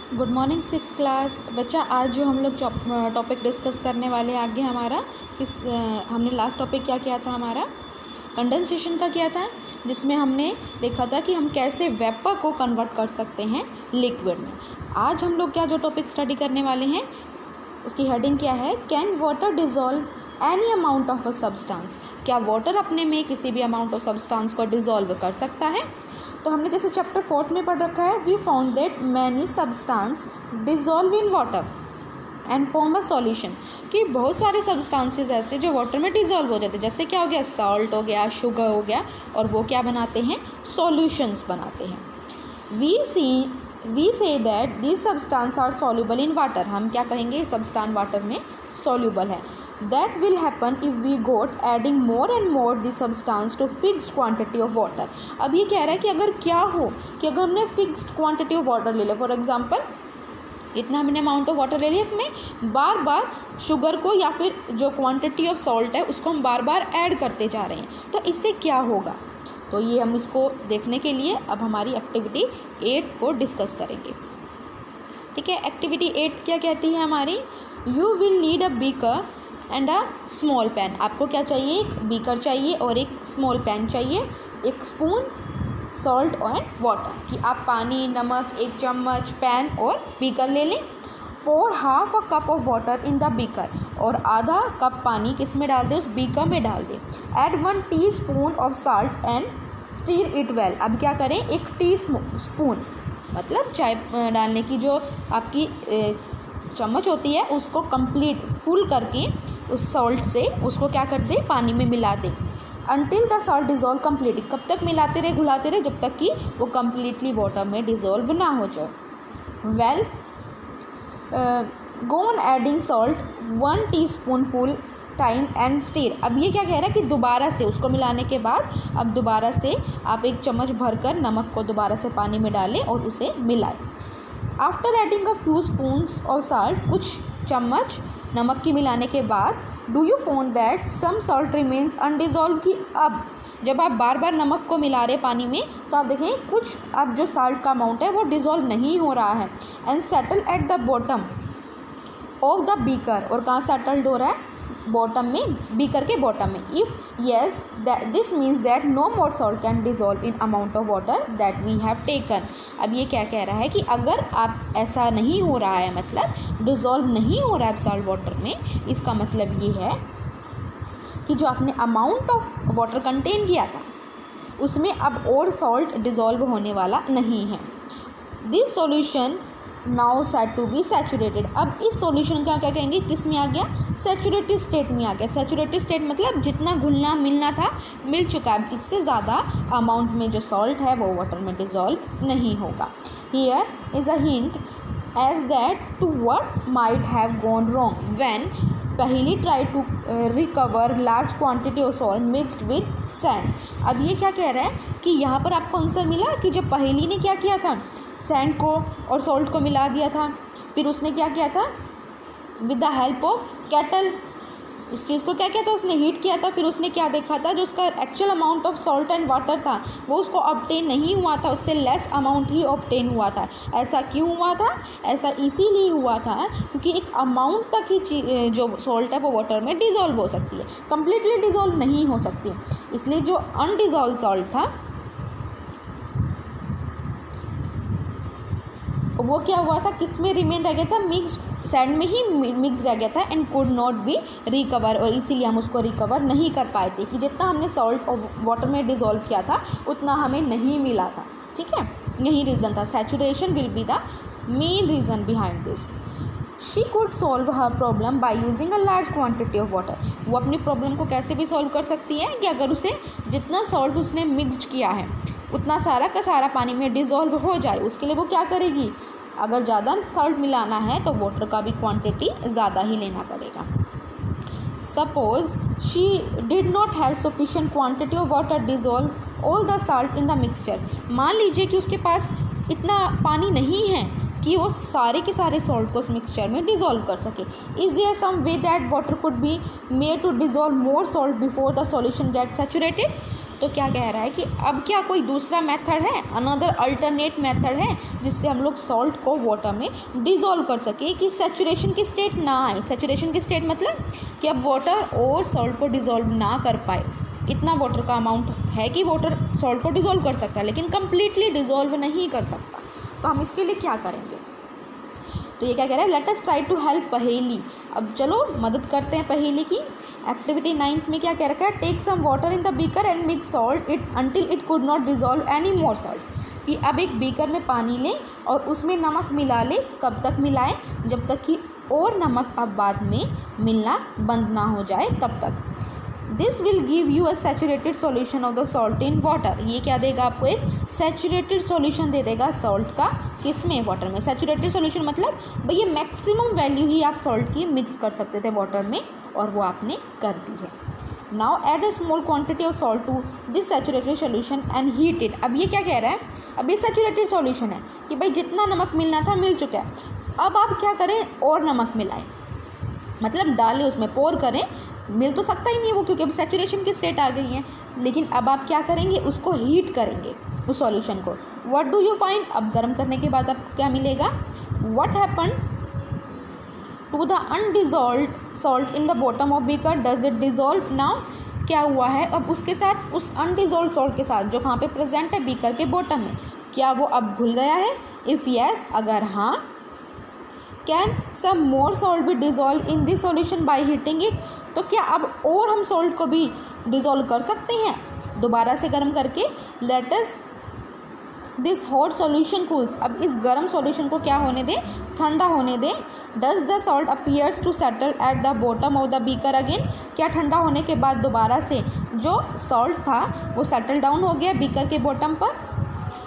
Good morning six class बच्चा। आज जो हम लोग टॉपिक डिस्कस करने वाले हैं आगे हमारा हमने लास्ट टॉपिक क्या किया था, हमारा कंडेंसेशन का किया था, जिसमें हमने देखा था कि हम कैसे वेपर को कन्वर्ट कर सकते हैं लिक्विड में। आज हम लोग क्या जो टॉपिक स्टडी करने वाले हैं उसकी हेडिंग क्या है, can water dissolve any amount of a substance. क्या वाटर अपने में किसी भी अमाउंट ऑफ सब्सटेंस को डिज़ोल्व कर सकता है। तो हमने जैसे चैप्टर 4 में पढ़ रखा है, we found that many substance dissolve in water and form a solution, कि बहुत सारे सब्सटेंसेस ऐसे जो वाटर में डिज़ोल्व हो जाते हैं, जैसे क्या हो गया, सॉल्ट हो गया, शुगर हो गया, और वो क्या बनाते हैं, सॉल्यूशंस बनाते हैं। We say that this substance are soluble in water. हम क्या कहेंगे, सब्सटेंस वाटर में सॉल्युबल है। That will happen if we got adding more and more the substance to fixed quantity of water। अब ये कह रहा है कि अगर क्या हो कि अगर हमने फिक्स्ड क्वांटिटी ऑफ वाटर ले लिया, फॉर एग्जांपल इतना हमने अमाउंट ऑफ वाटर ले लिया, इसमें बार बार शुगर को या फिर जो क्वांटिटी ऑफ सॉल्ट है उसको हम बार बार ऐड करते जा रहे हैं, तो इससे क्या होगा। तो ये हम इसको देखने के लिए अब हमारी एक्टिविटी 8 को डिस्कस करेंगे। ठीक है, एक्टिविटी 8 क्या कहती है हमारी, you will need a beaker and a small pan. आपको क्या चाहिए, एक बीकर चाहिए और एक स्मॉल पैन चाहिए, एक स्पून सॉल्ट और वाटर, कि आप पानी, नमक, एक चम्मच, पैन और बीकर ले लें। Pour half a cup of water in the beaker, और आधा कप पानी किस में डाल दें, उस बीकर में डाल दें। Add 1 teaspoon of salt and stir it well. अब क्या करें, एक टीस्पून मतलब चाय डालने की जो आपकी चम्मच होती है उसको कंप्लीट फुल करके उस सॉल्ट से उसको क्या कर दें, पानी में मिला दें। Until the salt dissolve completely, कब तक मिलाते रहे, घुलाते रहे, जब तक कि वो कम्प्लीटली वाटर में डिज़ोल्व ना हो जाए। Well go on adding salt 1 teaspoon full time and stir. अब ये क्या कह रहा है कि दोबारा से उसको मिलाने के बाद अब दोबारा से आप एक चम्मच भरकर नमक को दोबारा से पानी में डालें और उसे मिलाएं। After adding a few spoons of salt, कुछ चम्मच नमक की मिलाने के बाद, do you found that some salt remains undissolved, कि अब जब आप बार बार नमक को मिला रहे पानी में तो आप देखें कुछ अब जो साल्ट का अमाउंट है वो डिज़ोल्व नहीं हो रहा है। And settle at the bottom of the beaker, और कहाँ सेटल्ड हो रहा है, बॉटम में, बीकर के बॉटम में। If yes this means that no more salt can dissolve in amount of water that we have taken. अब ये क्या कह रहा है कि अगर आप ऐसा नहीं हो रहा है, मतलब डिज़ोल्व नहीं हो रहा है सॉल्ट वाटर में, इसका मतलब ये है कि जो आपने अमाउंट ऑफ वाटर कंटेन किया था उसमें अब और सॉल्ट डिज़ोल्व होने वाला नहीं है। This solution now set to be saturated. अब इस सॉल्यूशन का क्या कहेंगे, किस में आ गया, सैचुरेटेड स्टेट में आ गया। सैचुरेटेड स्टेट मतलब जितना घुलना मिलना था मिल चुका है, इससे ज़्यादा अमाउंट में जो सॉल्ट है वो वाटर में डिज़ोल्व नहीं होगा। Here is a hint as that to what might have gone wrong when पहली try to recover large quantity of salt mixed with sand. अब ये क्या कह रहा है कि यहाँ पर आपको आंसर मिला कि जब पहली ने क्या किया था, सैंड को और सॉल्ट को मिला दिया था, फिर उसने क्या किया था, with the help of cattle उस चीज़ को क्या किया था, उसने हीट किया था, फिर उसने क्या देखा था, जो उसका actual amount of salt and water था वो उसको ऑब्टेन नहीं हुआ था, उससे लेस अमाउंट ही ऑब्टेन हुआ था। ऐसा क्यों हुआ था, ऐसा इसीलिए हुआ था क्योंकि एक अमाउंट तक ही जो सॉल्ट है वो वाटर में डिज़ोल्व हो सकती है, कम्प्लीटली डिज़ोल्व नहीं हो सकती। इसलिए जो अनडिज़ोल्व सॉल्ट था वो क्या हुआ था, किस में रिमेन रह गया था, मिक्स्ड सैंड में ही मिक्स रह गया था and could not be recover, और इसीलिए हम उसको रिकवर नहीं कर पाए थे कि जितना हमने सॉल्ट और वाटर में डिज़ोल्व किया था उतना हमें नहीं मिला था। ठीक है, यही रीज़न था, saturation will be the main reason behind this. She could solve her problem by using a large quantity of water. वो अपनी प्रॉब्लम को कैसे भी सॉल्व कर सकती है कि अगर उसे जितना सॉल्ट उसने मिक्सड किया है उतना सारा का सारा पानी में डिज़ोल्व हो जाए, उसके लिए वो क्या करेगी, अगर ज़्यादा सॉल्ट मिलाना है तो वाटर का भी क्वांटिटी ज़्यादा ही लेना पड़ेगा। Suppose she did not have sufficient quantity of water dissolve all the salt in the mixture. मान लीजिए कि उसके पास इतना पानी नहीं है कि वो सारे के सारे सॉल्ट को उस मिक्सचर में डिज़ोल्व कर सके। Is there some way that water could be made to dissolve more salt before the solution get saturated. तो क्या कह रहा है कि अब क्या कोई दूसरा मेथड है, अनदर अल्टरनेट मेथड है जिससे हम लोग सॉल्ट को वाटर में डिज़ोल्व कर सके कि सैचुरेशन की स्टेट ना आए। सैचुरेशन की स्टेट मतलब कि अब वाटर और सॉल्ट को डिज़ोल्व ना कर पाए। इतना वाटर का अमाउंट है कि वाटर सॉल्ट को डिज़ोल्व कर सकता है लेकिन कम्प्लीटली डिज़ोल्व नहीं कर सकता। तो हम इसके लिए क्या करेंगे, तो ये क्या कह रहा है, let us try to help पहेली। अब चलो मदद करते हैं पहेली की। एक्टिविटी 9th में क्या कह रखा है, take some water in the beaker and mix salt it until it could not dissolve any more salt. कि अब एक बीकर में पानी लें और उसमें नमक मिला लें। कब तक मिलाएं, जब तक कि और नमक अब बाद में मिलना बंद ना हो जाए तब तक। This will give you a saturated solution of the salt in water. ये क्या देगा आपको, एक सैचुरेटेड सॉल्यूशन दे देगा सॉल्ट का, किस में, वाटर में। सैचुरेटेड सॉल्यूशन मतलब भाई ये मैक्सिमम वैल्यू ही आप सॉल्ट की मिक्स कर सकते थे वाटर में और वो आपने कर दी है। Now add a small quantity of salt to this saturated solution and heat it. अब ये क्या कह रहा है, अब ये सैचुरेटेड सॉल्यूशन है कि भाई जितना नमक मिलना था मिल चुका है, अब आप क्या करें और नमक मिलाएं, मतलब डालें उसमें, पोर करें। मिल तो सकता ही नहीं है वो क्योंकि अब सैचुरेशन की स्टेट आ गई है, लेकिन अब आप क्या करेंगे, उसको हीट करेंगे उस सॉल्यूशन को। व्हाट डू यू फाइंड, अब गर्म करने के बाद आपको क्या मिलेगा, what happen to the undissolved salt in the bottom of beaker, does it dissolve now. क्या हुआ है अब उसके साथ, उस अनडिजॉल्व सॉल्ट के साथ जो कहाँ पे प्रेजेंट है बीकर के बॉटम में, क्या वो अब घुल गया है। इफ़ येस, अगर हाँ, can some more salt be dissolve in this solution by heating it. तो क्या अब और हम सॉल्ट को भी डिज़ोल्व कर सकते हैं दोबारा से गर्म करके। Let us this hot solution cools, अब इस गर्म सॉल्यूशन को क्या होने दें, ठंडा होने दें। Does the salt appears to settle at the bottom of the beaker again, क्या ठंडा होने के बाद दोबारा से जो सॉल्ट था वो सेटल डाउन हो गया बीकर के बॉटम पर।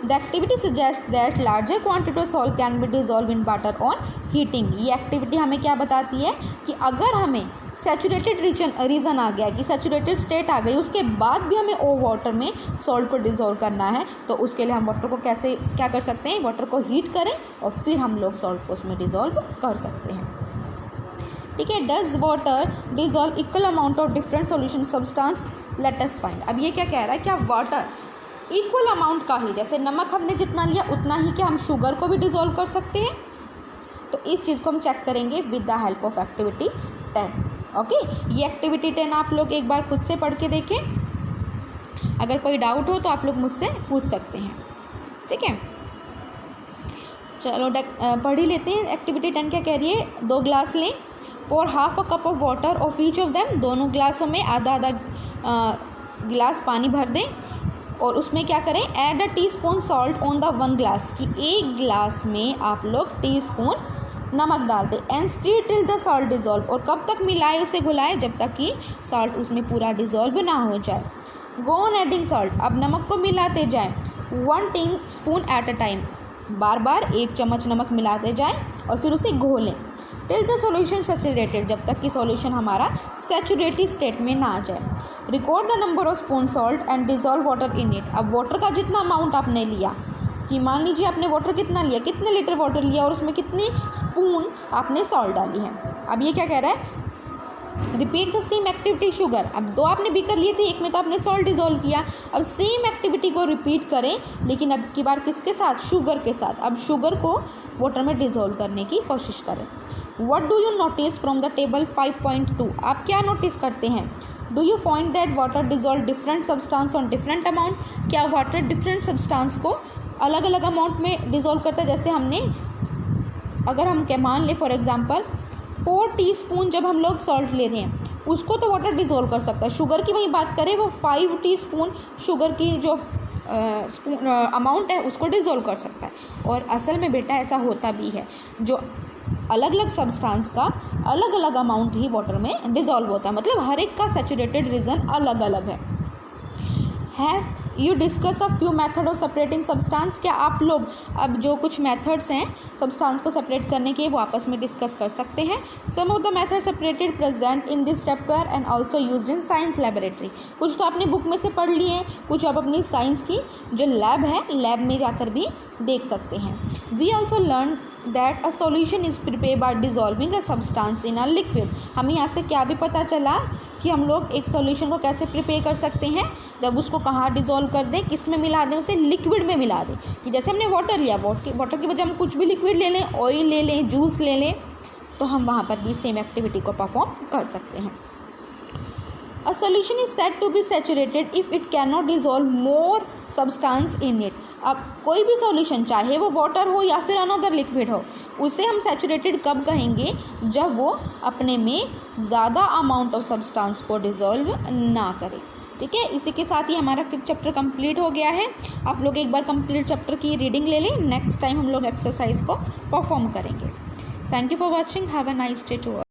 The activity suggest that larger quantity of salt can be dissolve in water on heating. ये एक्टिविटी हमें क्या बताती है कि अगर हमें सैचुरेटेड रीजन आ गया कि सैचुरेटेड स्टेट आ गई, उसके बाद भी हमें ओ वाटर में सॉल्ट को डिज़ोल्व करना है, तो उसके लिए हम वाटर को कैसे क्या कर सकते हैं, वाटर को हीट करें और फिर हम लोग सॉल्ट को उसमें डिज़ोल्व कर सकते हैं। ठीक है, does water dissolve equal amount of different solution substance, let us find. अब ये क्या कह रहा है, क्या वाटर इक्वल अमाउंट का ही, जैसे नमक हमने जितना लिया उतना ही क्या हम शुगर को भी डिज़ोल्व कर सकते हैं। तो इस चीज़ को हम चेक करेंगे with the help of activity 10। Okay, ये एक्टिविटी 10 आप लोग एक बार खुद से पढ़ के देखें। अगर कोई डाउट हो तो आप लोग मुझसे पूछ सकते हैं। ठीक है, चलो पढ़ ही लेते हैं। एक्टिविटी 10 क्या कह रही है, 2 ग्लास लें, और half a cup of water of each of them, दोनों ग्लासों में आधा आधा गिलास पानी भर दें और उसमें क्या करें, add a teaspoon salt on the 1 glass, कि 1 ग्लास में आप लोग टीस्पून नमक डाल दें। And stir till the salt dissolve, और कब तक मिलाए उसे घुलाएं, जब तक कि सॉल्ट उसमें पूरा डिज़ोल्व ना हो जाए। गो ऑन एडिंग सॉल्ट, अब नमक को मिलाते जाएं, 1 टीस्पून एट अ टाइम, बार बार 1 चम्मच नमक मिलाते जाएं और फिर उसे घोलें। टिल द सॉल्यूशन सैचुरेटेड, जब तक कि सॉल्यूशन हमारा सैचुरेटेड स्टेट में ना आ जाए। Record the number of spoon salt and dissolve water in it. अब वाटर का जितना अमाउंट आपने लिया, कि मान लीजिए आपने वाटर कितना लिया, कितने लीटर वाटर लिया और उसमें कितनी स्पून आपने सॉल्ट डाली है। अब ये क्या कह रहा है, repeat the same activity sugar. अब 2 आपने बीकर लिए थे, एक में तो आपने सॉल्ट डिज़ोल्व किया, अब सेम एक्टिविटी को रिपीट करें, लेकिन अब की बार किसके साथ, शुगर के साथ। अब शुगर को वाटर में डिज़ोल्व करने की कोशिश करें। What do you notice from the table 5.2, आप क्या नोटिस करते हैं। Do you find that water dissolve different substance on different amount, क्या वाटर डिफरेंट सब्सटेंस को अलग अलग अमाउंट में डिज़ोल्व करता है। जैसे हमने, अगर हम क्या मान लें फॉर एग्जांपल 4 टीस्पून जब हम लोग सॉल्ट ले रहे हैं, उसको तो वाटर डिज़ोल्व कर सकता है। शुगर की वही बात करें, वो 5 टीस्पून शुगर की जो स्पून अमाउंट है उसको डिज़ोल्व कर सकता है। और असल में बेटा ऐसा होता भी है, जो अलग अलग सब्सटेंस का अलग अलग अमाउंट ही वाटर में डिज़ोल्व होता है, मतलब हर एक का सैचुरेटेड रीजन अलग अलग है। You discuss a few method of separating substance, क्या आप लोग अब जो कुछ मेथड्स हैं सब्सटेंस को सेपरेट करने के, वो आपस में डिस्कस कर सकते हैं। Some of the method separated present in this chapter and also used in science laboratory. कुछ तो आपने बुक में से पढ़ लिए हैं, कुछ आप अपनी साइंस की जो लैब है, लैब में जाकर भी देख सकते हैं। We also learn that a solution is prepare by dissolving a substance in a liquid. हमें यहाँ से क्या भी पता चला कि हम लोग एक सॉल्यूशन को कैसे प्रिपेयर कर सकते हैं, जब उसको कहाँ डिज़ोल्व कर दें, किस में मिला दें, उसे लिक्विड में मिला दें। कि जैसे हमने वाटर लिया, वाटर की बजाय हम कुछ भी लिक्विड ले लें, ऑयल ले लें, जूस ले लें, तो हम वहाँ पर भी सेम एक्टिविटी को परफॉर्म कर सकते हैं। A solution is said to be saturated if it cannot dissolve more substance in it। अब कोई भी सॉल्यूशन, चाहे वो वाटर हो या फिर अनदर लिक्विड हो, उसे हम सैचुरेटेड कब कहेंगे, जब वो अपने में ज़्यादा अमाउंट ऑफ सब्सटेंस को डिज़ोल्व ना करे। ठीक है, इसी के साथ ही हमारा 5th चैप्टर कंप्लीट हो गया है। आप लोग एक बार कंप्लीट चैप्टर की रीडिंग ले लें, नेक्स्ट टाइम हम लोग एक्सरसाइज को परफॉर्म करेंगे। Thank you for watching, have a nice day to all.